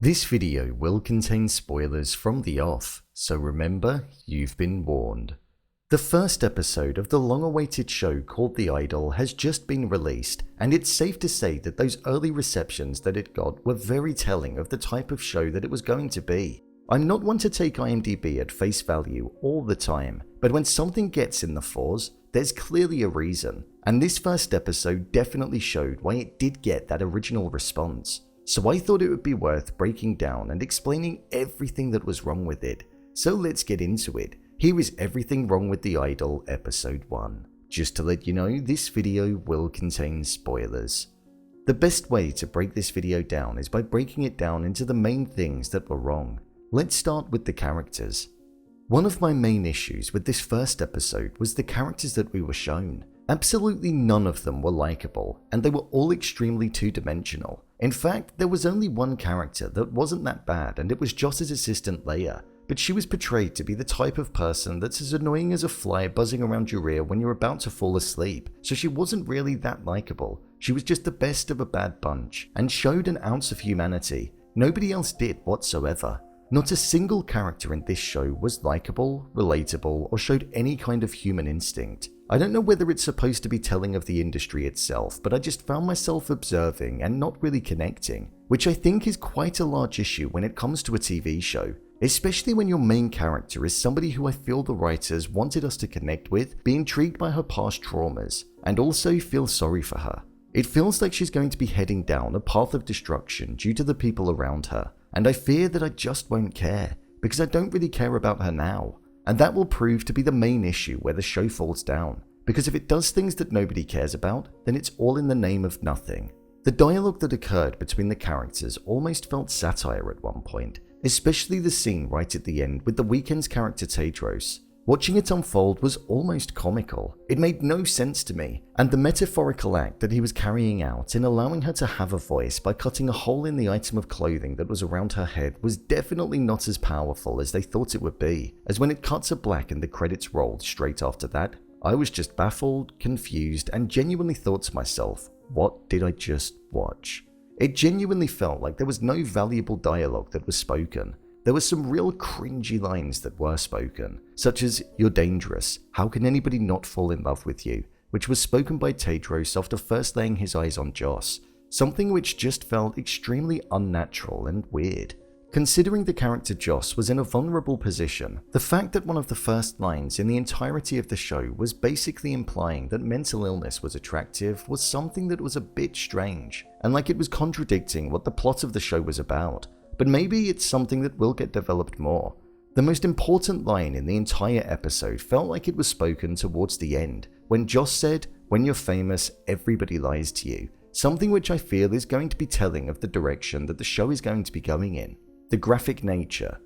This video will contain spoilers from the off, so remember, you've been warned. The first episode of the long-awaited show called The Idol has just been released, and it's safe to say that those early receptions that it got were very telling of the type of show that it was going to be. I'm not one to take IMDb at face value all the time, but when something gets in the 4s, there's clearly a reason, and this first episode definitely showed why it did get that original response. So I thought it would be worth breaking down and explaining everything that was wrong with it. So let's get into it. Here is Everything Wrong with the Idol Episode 1. Just to let you know, this video will contain spoilers. The best way to break this video down is by breaking it down into the main things that were wrong. Let's start with the characters. One of my main issues with this first episode was the characters that we were shown. Absolutely none of them were likable, and they were all extremely two-dimensional. In fact, there was only one character that wasn't that bad, and it was Joss's assistant Leia, but she was portrayed to be the type of person that's as annoying as a fly buzzing around your ear when you're about to fall asleep, so she wasn't really that likable. She was just the best of a bad bunch, and showed an ounce of humanity. Nobody else did whatsoever. Not a single character in this show was likable, relatable, or showed any kind of human instinct. I don't know whether it's supposed to be telling of the industry itself, but I just found myself observing and not really connecting, which I think is quite a large issue when it comes to a TV show, especially when your main character is somebody who I feel the writers wanted us to connect with, be intrigued by her past traumas, and also feel sorry for her. It feels like she's going to be heading down a path of destruction due to the people around her, and I fear that I just won't care, because I don't really care about her now. And that will prove to be the main issue where the show falls down, because if it does things that nobody cares about, then it's all in the name of nothing. The dialogue that occurred between the characters almost felt satire at one point, especially the scene right at the end with the Weeknd's character Tedros. Watching it unfold was almost comical. It made no sense to me, and the metaphorical act that he was carrying out in allowing her to have a voice by cutting a hole in the item of clothing that was around her head was definitely not as powerful as they thought it would be, as when it cuts to black and the credits rolled straight after that, I was just baffled, confused, and genuinely thought to myself, what did I just watch? It genuinely felt like there was no valuable dialogue that was spoken. There were some real cringy lines that were spoken, such as, "You're dangerous, how can anybody not fall in love with you?" which was spoken by Tedros after first laying his eyes on Joss, something which just felt extremely unnatural and weird. Considering the character Joss was in a vulnerable position, the fact that one of the first lines in the entirety of the show was basically implying that mental illness was attractive was something that was a bit strange, and like it was contradicting what the plot of the show was about. But maybe it's something that will get developed more. The most important line in the entire episode felt like it was spoken towards the end, when Joss said, "When you're famous, everybody lies to you," something which I feel is going to be telling of the direction that the show is going to be going in. The graphic nature.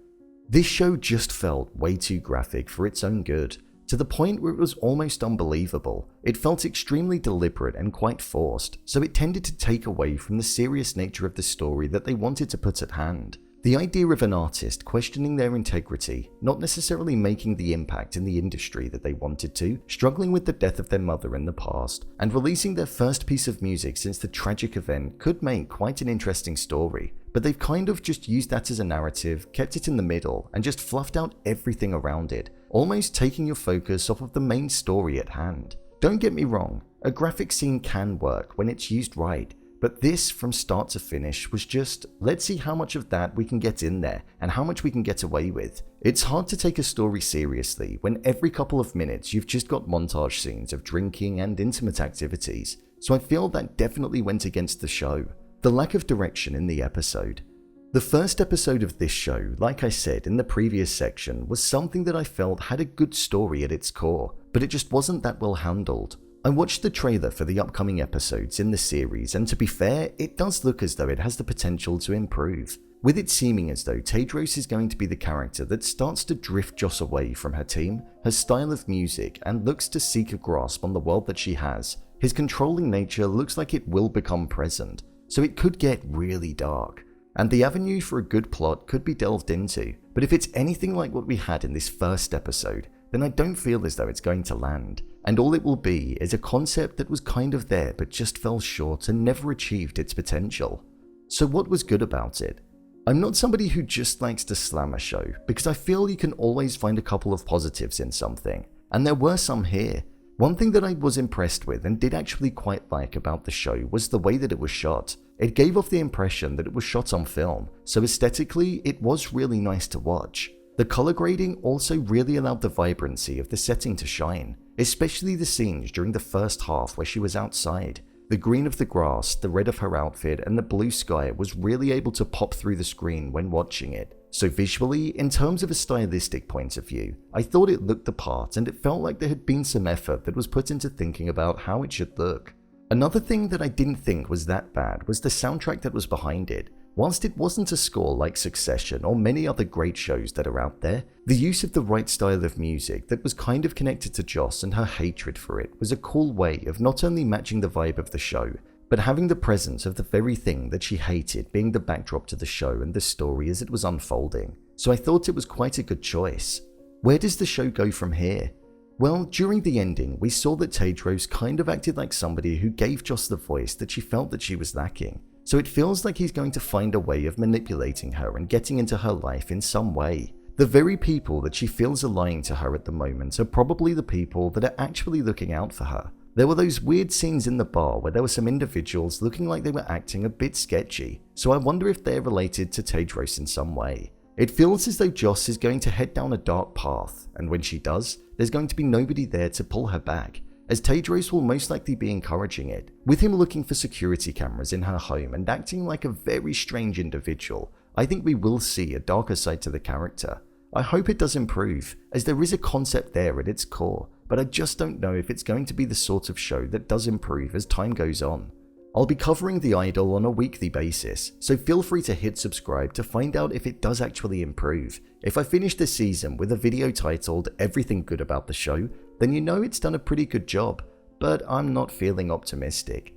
This show just felt way too graphic for its own good, to the point where it was almost unbelievable. It felt extremely deliberate and quite forced, so it tended to take away from the serious nature of the story that they wanted to put at hand. The idea of an artist questioning their integrity, not necessarily making the impact in the industry that they wanted to, struggling with the death of their mother in the past, and releasing their first piece of music since the tragic event could make quite an interesting story. But they've kind of just used that as a narrative, kept it in the middle, and just fluffed out everything around it, almost taking your focus off of the main story at hand. Don't get me wrong, a graphic scene can work when it's used right, but this from start to finish was just, let's see how much of that we can get in there and how much we can get away with. It's hard to take a story seriously when every couple of minutes you've just got montage scenes of drinking and intimate activities, so I feel that definitely went against the show. The lack of direction in the episode. The first episode of this show, like I said in the previous section, was something that I felt had a good story at its core, but it just wasn't that well handled. I watched the trailer for the upcoming episodes in the series, and to be fair, it does look as though it has the potential to improve, with it seeming as though Tedros is going to be the character that starts to drift Joss away from her team, her style of music, and looks to seek a grasp on the world that she has. His controlling nature looks like it will become present, so it could get really dark, and the avenue for a good plot could be delved into, but if it's anything like what we had in this first episode, then I don't feel as though it's going to land, and all it will be is a concept that was kind of there but just fell short and never achieved its potential. So what was good about it? I'm not somebody who just likes to slam a show, because I feel you can always find a couple of positives in something, and there were some here. One thing that I was impressed with and did actually quite like about the show was the way that it was shot. It gave off the impression that it was shot on film, so aesthetically it was really nice to watch. The color grading also really allowed the vibrancy of the setting to shine, especially the scenes during the first half where she was outside. The green of the grass, the red of her outfit, and the blue sky was really able to pop through the screen when watching it. So visually, in terms of a stylistic point of view, I thought it looked the part and it felt like there had been some effort that was put into thinking about how it should look. Another thing that I didn't think was that bad was the soundtrack that was behind it. Whilst it wasn't a score like Succession or many other great shows that are out there, the use of the right style of music that was kind of connected to Joss and her hatred for it was a cool way of not only matching the vibe of the show, but having the presence of the very thing that she hated being the backdrop to the show and the story as it was unfolding. So I thought it was quite a good choice. Where does the show go from here? Well, during the ending, we saw that Tedros kind of acted like somebody who gave Joss the voice that she felt that she was lacking. So it feels like he's going to find a way of manipulating her and getting into her life in some way. The very people that she feels are lying to her at the moment are probably the people that are actually looking out for her. There were those weird scenes in the bar where there were some individuals looking like they were acting a bit sketchy, so I wonder if they're related to Tedros in some way. It feels as though Joss is going to head down a dark path, and when she does, there's going to be nobody there to pull her back, as Tedros will most likely be encouraging it, with him looking for security cameras in her home and acting like a very strange individual. I think we will see a darker side to the character. I hope it does improve, as there is a concept there at its core, but I just don't know if it's going to be the sort of show that does improve as time goes on. I'll be covering The Idol on a weekly basis, so feel free to hit subscribe to find out if it does actually improve. If I finish this season with a video titled Everything Good About the Show, then you know it's done a pretty good job, but I'm not feeling optimistic.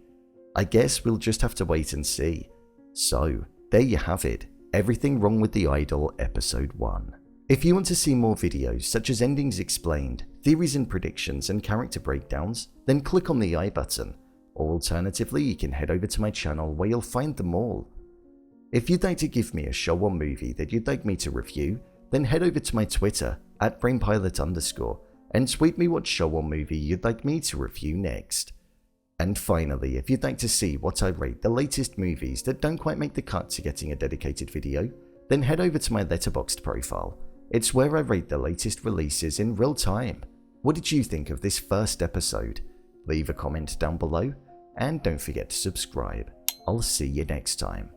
I guess we'll just have to wait and see. So, there you have it, Everything Wrong with The Idol Episode 1. If you want to see more videos such as endings explained, theories and predictions, and character breakdowns, then click on the I button. Or alternatively, you can head over to my channel where you'll find them all. If you'd like to give me a show or movie that you'd like me to review, then head over to my Twitter @BrainPilot_, and tweet me what show or movie you'd like me to review next. And finally, if you'd like to see what I rate the latest movies that don't quite make the cut to getting a dedicated video, then head over to my Letterboxd profile. It's where I rate the latest releases in real time. What did you think of this first episode? Leave a comment down below, and don't forget to subscribe. I'll see you next time.